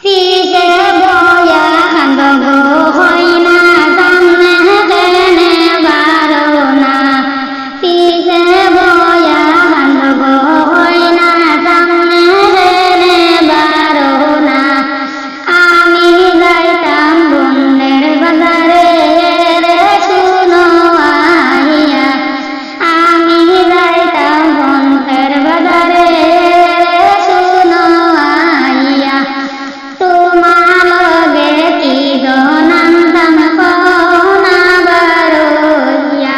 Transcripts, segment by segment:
পিছে বয়া কান্দব হয় না সামনে কেনে বারো না পিছে বয়া কান্দব হয় না সামনে কেনে বারো না আমি যাইতাম বন্ধের বাজারে রে শুনো আইয়া আমি যাইতাম বন্ধের বাজারে রে শুনো আইয়া তোমার লগে কি নামতাম কোনা বারইয়া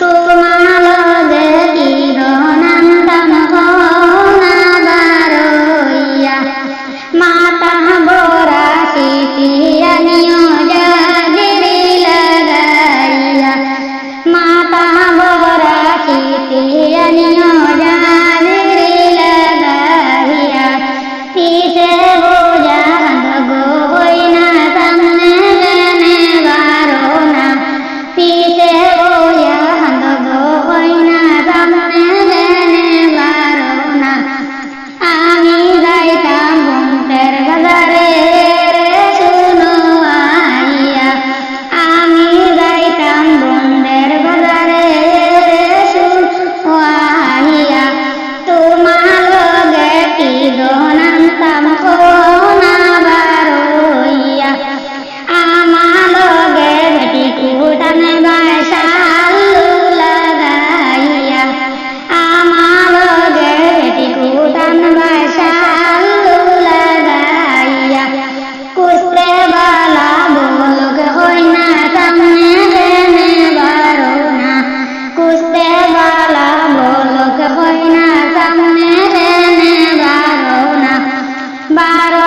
তোমার লগে কি নামতাম কোনা বারইয়া মাতা বরা শিখিয়া নিও জাগিরি লাগাইয়া মাতা বরা শিখিয়া নিও জাগিরি লাগাইয়া পিছে বোঝা কান্দব হই না সামনে কেনে বারো না পিছে বোঝা কান্দব হই না সামনে কেনে বারো না আমি যাইতাম বন্ধের বাজারে রে শুনো আইয়া আমি যাইতাম বন্ধের বাজারে রে শুনো আইয়া তোমার লগে কি নামতাম কোনা বারইয়া আমার লগে বেটি কুটান বাসালু লাগাইয়া আমার লগে বেটি কুটান বাসালু লাগাইয়া কুস্তে বালা বলক হই না সামনে কেনে বারো না কুস্তে বালা বলক হই না সামনে কেনে বারো না বারো